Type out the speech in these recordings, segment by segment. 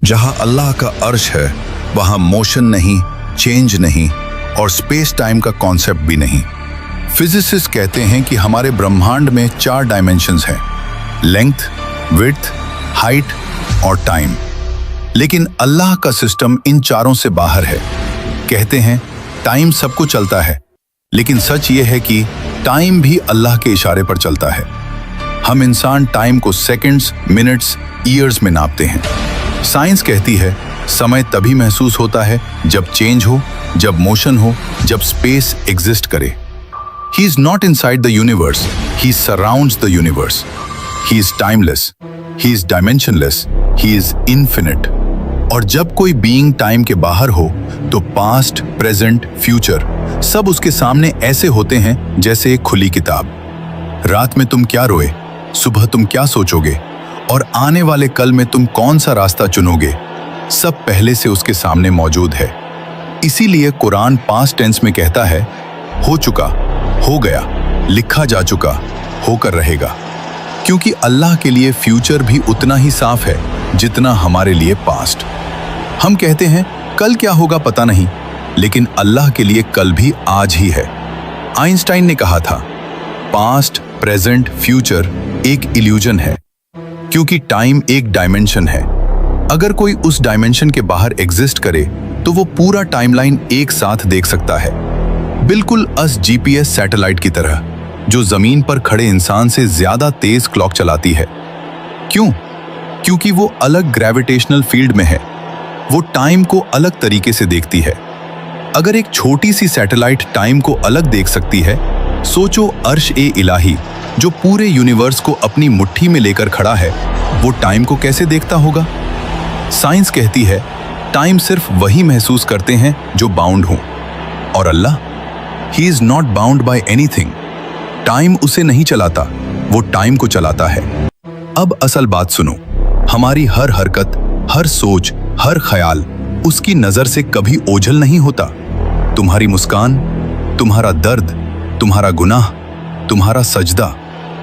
जहां अल्लाह का अर्श है वहां मोशन नहीं, चेंज नहीं और स्पेस टाइम का कॉन्सेप्ट भी नहीं। फिजिसिस्ट कहते हैं कि हमारे ब्रह्मांड में 4 डायमेंशंस हैं, लेंथ, विड्थ, हाइट और टाइम। लेकिन अल्लाह का सिस्टम इन चारों से बाहर है। कहते हैं टाइम सबको चलता है, लेकिन सच ये है कि टाइम भी अल्लाह के इशारे पर चलता है। हम इंसान टाइम को सेकंड्स, मिनट्स, ईयर्स में नापते हैं। साइंस कहती है समय तभी महसूस होता है जब चेंज हो, जब मोशन हो, जब स्पेस एग्जिस्ट करे। He is not inside the universe, he surrounds the universe. He is timeless, he is dimensionless, he is infinite. और जब कोई बीइंग टाइम के बाहर हो तो पास्ट, प्रेजेंट, फ्यूचर सब उसके सामने ऐसे होते हैं जैसे एक खुली किताब। रात में तुम क्या रोए, सुबह तुम क्या सोचोगे और आने वाले कल में तुम कौन सा रास्ता चुनोगे, सब पहले से उसके सामने मौजूद है। इसीलिए कुरान पास्ट टेंस में कहता है हो चुका, हो गया, लिखा जा चुका, होकर रहेगा। क्योंकि अल्लाह के लिए फ्यूचर भी उतना ही साफ है जितना हमारे लिए पास्ट। हम कहते हैं कल क्या होगा पता नहीं, लेकिन अल्लाह के लिए कल भी आज ही है। आइंस्टाइन ने कहा था पास्ट, प्रेजेंट, फ्यूचर एक इल्यूजन है, क्योंकि टाइम एक डायमेंशन है। अगर कोई उस डायमेंशन के बाहर एग्जिस्ट करे तो वो पूरा टाइमलाइन एक साथ देख सकता है, बिल्कुल जीपीएस सैटेलाइट की तरह, जो जमीन पर खड़े इंसान से ज्यादा तेज क्लॉक चलाती है। क्यों? क्योंकि वो अलग ग्रेविटेशनल फील्ड में है, वो टाइम को अलग तरीके से देखती है। अगर एक छोटी सी सैटेलाइट टाइम को अलग देख सकती है, सोचो अर्श-ए-इलाही जो पूरे यूनिवर्स को अपनी मुट्ठी में लेकर खड़ा है, वो टाइम को कैसे देखता होगा? साइंस कहती है टाइम सिर्फ वही महसूस करते हैं जो बाउंड हों, और अल्लाह He is not bound by anything. Time उसे नहीं चलाता, वो टाइम को चलाता है। अब असल बात सुनो, हमारी हर हरकत, हर सोच, हर ख्याल उसकी नजर से कभी ओझल नहीं होता। तुम्हारी मुस्कान, तुम्हारा दर्द, तुम्हारा गुनाह, तुम्हारा सजदा,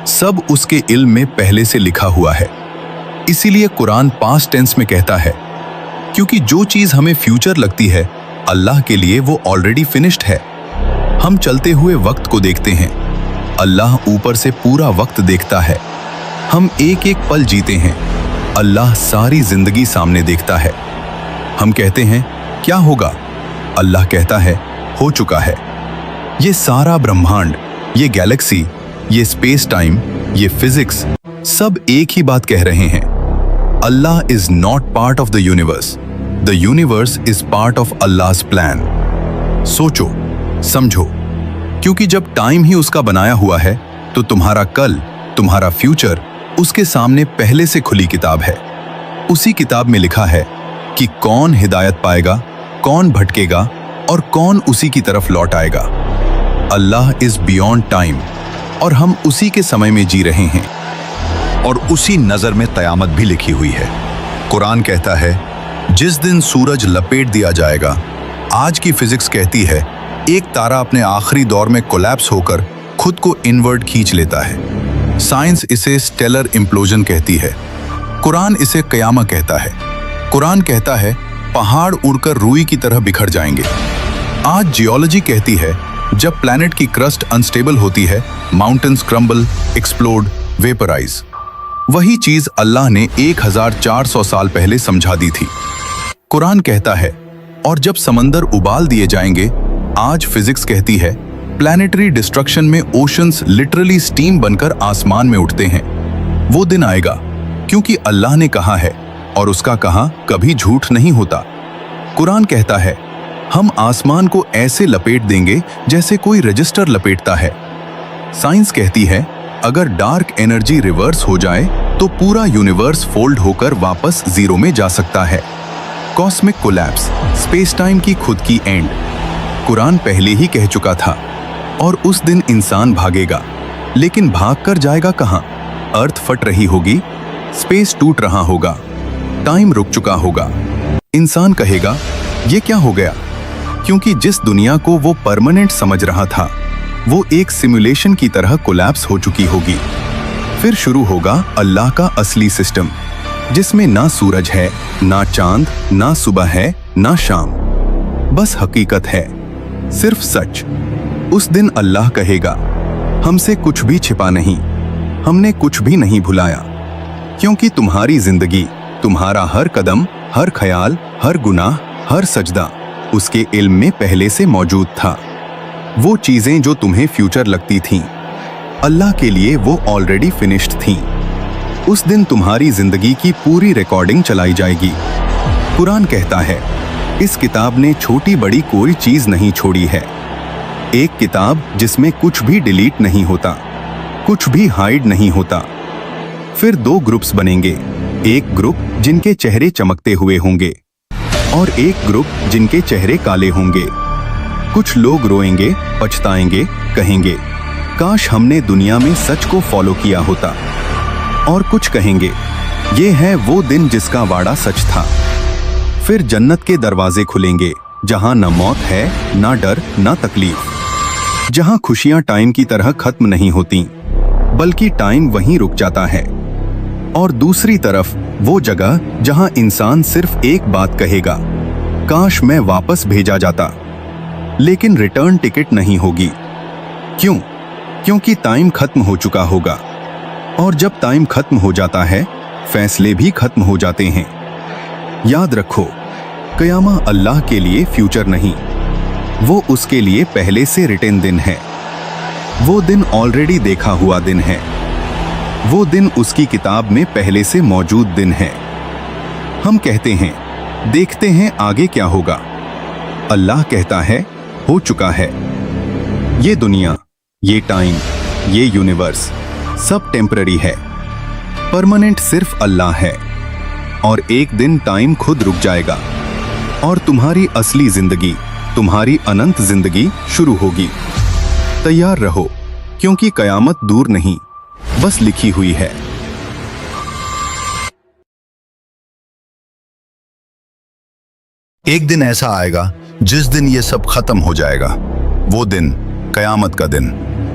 सब उसके इल्म में पहले से लिखा हुआ है। इसीलिए कुरान पास्ट टेंस में कहता है, क्योंकि जो चीज हमें फ्यूचर लगती है, अल्लाह के लिए वो ऑलरेडी फिनिश्ड है। हम चलते हुए वक्त को देखते हैं, अल्लाह ऊपर से पूरा वक्त देखता है। हम एक एक पल जीते हैं, अल्लाह सारी जिंदगी सामने देखता है। हम कहते हैं क्या होगा, अल्लाह कहता है हो चुका है। ये सारा ब्रह्मांड, ये गैलेक्सी, ये स्पेस टाइम, ये फिजिक्स सब एक ही बात कह रहे हैं, Allah is not part of the universe is part of Allah's plan. सोचो, समझो, क्योंकि जब टाइम ही उसका बनाया हुआ है तो तुम्हारा कल, तुम्हारा फ्यूचर उसके सामने पहले से खुली किताब है। उसी किताब में लिखा है कि कौन हिदायत पाएगा, कौन भटकेगा और कौन उसी की तरफ लौट आएगा। अल्लाह इज बियॉन्ड टाइम और हम उसी के समय में जी रहे हैं, और उसी नजर में कयामत भी लिखी हुई है। कुरान कहता है जिस दिन सूरज लपेट दिया जाएगा, आज की फिजिक्स कहती है एक तारा अपने आखिरी दौर में कोलैप्स होकर खुद को इनवर्ट खींच लेता है। साइंस इसे स्टेलर इम्प्लोजन कहती है, कुरान इसे कयामा कहता है। कुरान कहता है पहाड़ उड़कर रुई की तरह बिखर जाएंगे। आज जियोलॉजी कहती है जब प्लैनेट की क्रस्ट अनस्टेबल होती है, माउंटेन्स क्रम्बल, एक्सप्लोड, वेपराइज। वही चीज अल्लाह ने 1400 साल पहले समझा दी थी। कुरान कहता है और जब समंदर उबाल दिए जाएंगे, आज फिजिक्स कहती है प्लैनेटरी डिस्ट्रक्शन में ओशंस लिटरली स्टीम बनकर आसमान में उठते हैं। वो दिन आएगा क्योंकि अल्लाह ने कहा है और उसका कहा कभी झूठ नहीं होता। कुरान कहता है हम आसमान को ऐसे लपेट देंगे जैसे कोई रजिस्टर लपेटता है। साइंस कहती है अगर डार्क एनर्जी रिवर्स हो जाए तो पूरा यूनिवर्स फोल्ड होकर वापस जीरो में जा सकता है। कॉस्मिक कोलैप्स, स्पेस टाइम की खुद की एंड, कुरान पहले ही कह चुका था। और उस दिन इंसान भागेगा, लेकिन भागकर जाएगा कहां? अर्थ फट रही होगी, स्पेस टूट रहा होगा, टाइम रुक चुका होगा। इंसान कहेगा ये क्या हो गया? क्योंकि जिस दुनिया को वो परमानेंट समझ रहा था, वो एक सिमुलेशन की तरह कोलैप्स हो चुकी होगी। फिर शुरू होगा अल्लाह का असली सिस्टम। जिसमें ना सूरज है, ना चांद, ना सुबह है, ना शाम, बस हकीकत है, सिर्फ सच। उस दिन अल्लाह कहेगा, हमसे कुछ भी छिपा नहीं, हमने कुछ भी नहीं भुलाया, क्योंकि तुम्हारी जिंदगी, तुम्हारा हर कदम, हर ख्याल, हर गुनाह, हर सजदा उसके इल्म में पहले से मौजूद था। वो चीजें जो तुम्हें फ्यूचर लगती थीं, अल्लाह के लिए वो ऑलरेडी फिनिश्ड थीं। उस दिन तुम्हारी जिंदगी की पूरी रिकॉर्डिंग चलाई जाएगी। कुरान कहता है, इस किताब ने छोटी बड़ी कोई चीज नहीं छोड़ी है। एक किताब जिसमें कुछ भी डिलीट नहीं होता, कुछ भी हाइड नहीं होता। फिर दो ग्रुप्स बनेंगे, एक ग्रुप जिनके चेहरे चमकते हुए होंगे और एक ग्रुप जिनके चेहरे काले होंगे। कुछ लोग रोएंगे, पछताएंगे, कहेंगे, काश हमने दुनिया में सच को फॉलो किया होता। और कुछ कहेंगे, ये है वो दिन जिसका वादा सच था। फिर जन्नत के दरवाजे खुलेंगे, जहां न मौत है, ना डर, ना तकलीफ, जहां खुशियां टाइम की तरह खत्म नहीं होती, बल्कि टाइम वहीं रुक जाता है। और दूसरी तरफ वो जगह जहां इंसान सिर्फ एक बात कहेगा, काश मैं वापस भेजा जाता, लेकिन रिटर्न टिकट नहीं होगी। क्यों? क्योंकि टाइम खत्म हो चुका होगा। और जब टाइम खत्म हो जाता है, फैसले भी खत्म हो जाते हैं। याद रखो, क़यामा अल्लाह के लिए फ्यूचर नहीं, वो उसके लिए पहले से रिटन दिन है। वो दिन ऑलरेडी देखा हुआ दिन है। वो दिन उसकी किताब में पहले से मौजूद दिन है। हम कहते हैं, देखते हैं आगे क्या होगा। अल्लाह कहता है, हो चुका है। ये दुनिया, ये टाइम, ये यूनिवर्स सब टेम्पररी है। परमानेंट सिर्फ अल्लाह है। और एक दिन टाइम खुद रुक जाएगा और तुम्हारी असली जिंदगी, तुम्हारी अनंत जिंदगी शुरू होगी। तैयार रहो, क्योंकि कयामत दूर नहीं, बस लिखी हुई है। एक दिन ऐसा आएगा जिस दिन ये सब खत्म हो जाएगा। वो दिन कयामत का दिन,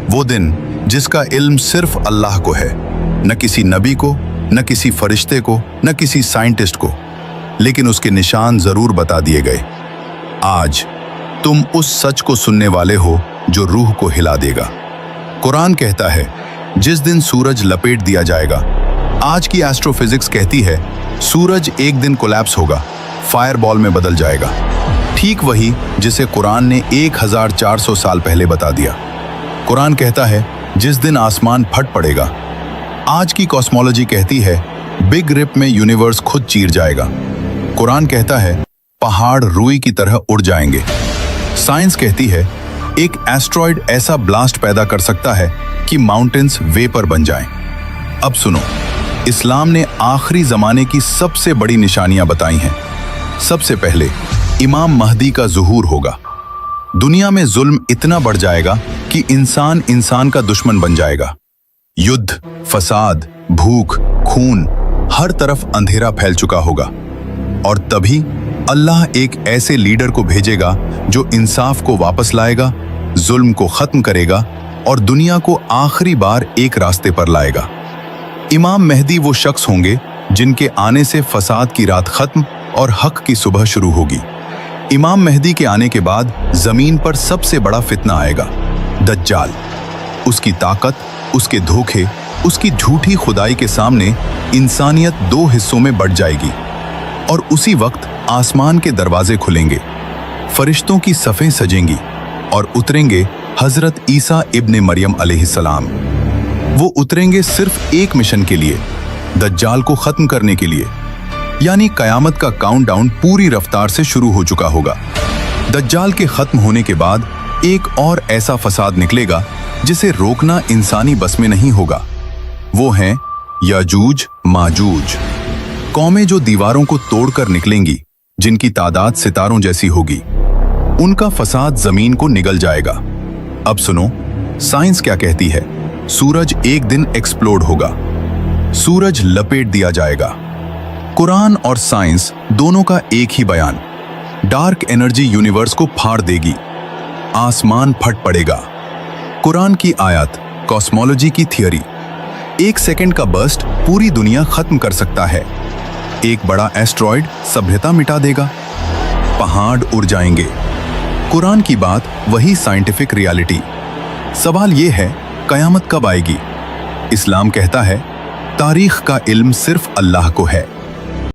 वो दिन जिसका इल्म सिर्फ अल्लाह को है, न किसी नबी को, न किसी फरिश्ते को, न किसी साइंटिस्ट को, लेकिन उसके निशान जरूर बता दिए गए। आज तुम उस सच को सुनने वाले हो जो रूह को हिला देगा। कुरान कहता है, जिस दिन सूरज लपेट दिया जाएगा। आज की एस्ट्रोफिजिक्स कहती है, सूरज एक दिन कोलैप्स होगा, फायरबॉल में बदल जाएगा। ठीक वही जिसे कुरान ने 1400 साल पहले बता दिया। कुरान कहता है, जिस दिन आसमान फट पड़ेगा। आज की कॉस्मोलॉजी कहती है, बिग रिप में यूनिवर्स खुद चीर जाएगा। कुरान कहता है, पहाड़ रुई की तरह उड़ जाएंगे। साइंस कहती है, एक एस्ट्रॉइड ऐसा ब्लास्ट पैदा कर सकता है कि माउंटेन्स वेपर बन जाएं। अब सुनो, इस्लाम ने आखिरी जमाने की सबसे बड़ी निशानियां बताई हैं। सबसे पहले, इमाम महदी का ज़ुहूर होगा। दुनिया में जुल्म इतना बढ़ जाएगा कि इंसान इंसान का दुश्मन बन जाएगा। युद्ध, फसाद, भूख, खून, हर तरफ अंधेरा फैल चुका होगा। और तभी अल्लाह एक ऐसे लीडर को भेजेगा जो इंसाफ को वापस लाएगा, जुल्म को खत्म करेगा और दुनिया को आखिरी बार एक रास्ते पर लाएगा। इमाम मेहदी वो शख्स होंगे जिनके आने से फसाद की रात खत्म और हक की सुबह शुरू होगी। इमाम मेहदी के आने के बाद जमीन पर सबसे बड़ा फितना आएगा, दज्जाल। उसकी ताकत, उसके धोखे, उसकी झूठी खुदाई के सामने इंसानियत दो हिस्सों में बंट जाएगी। और उसी वक्त आसमान के दरवाजे खुलेंगे, फरिश्तों की सफ़ें सजेंगी और उतरेंगे हजरत ईसा इब्ने मरियम अलैहिस्सलाम। वो उतरेंगे सिर्फ एक मिशन के लिए, दज्जाल को खत्म करने के लिए। यानी कयामत का काउंटडाउन पूरी रफ्तार से शुरू हो चुका होगा। दज्जाल के खत्म होने के बाद एक और ऐसा फसाद निकलेगा जिसे रोकना इंसानी बस में नहीं होगा। वो हैं याजूज माजूज, कौमें जो दीवारों को तोड़कर निकलेंगी, जिनकी तादाद सितारों जैसी होगी। उनका फसाद जमीन को निगल जाएगा। अब सुनो, साइंस क्या कहती है। सूरज एक दिन एक्सप्लोड होगा, सूरज लपेट दिया जाएगा। कुरान और साइंस दोनों का एक ही बयान, डार्क एनर्जी यूनिवर्स को फाड़ देगी, आसमान फट पड़ेगा। कुरान की आयत, कॉस्मोलॉजी की थियरी, 1 सेकंड का बर्स्ट पूरी दुनिया खत्म कर सकता है। एक बड़ा एस्ट्रॉइड सभ्यता मिटा देगा, पहाड़ उड़ जाएंगे। कुरान की बात वही साइंटिफिक रियलिटी। सवाल ये है, कयामत कब आएगी? इस्लाम कहता है तारीख का इल्म सिर्फ अल्लाह को है।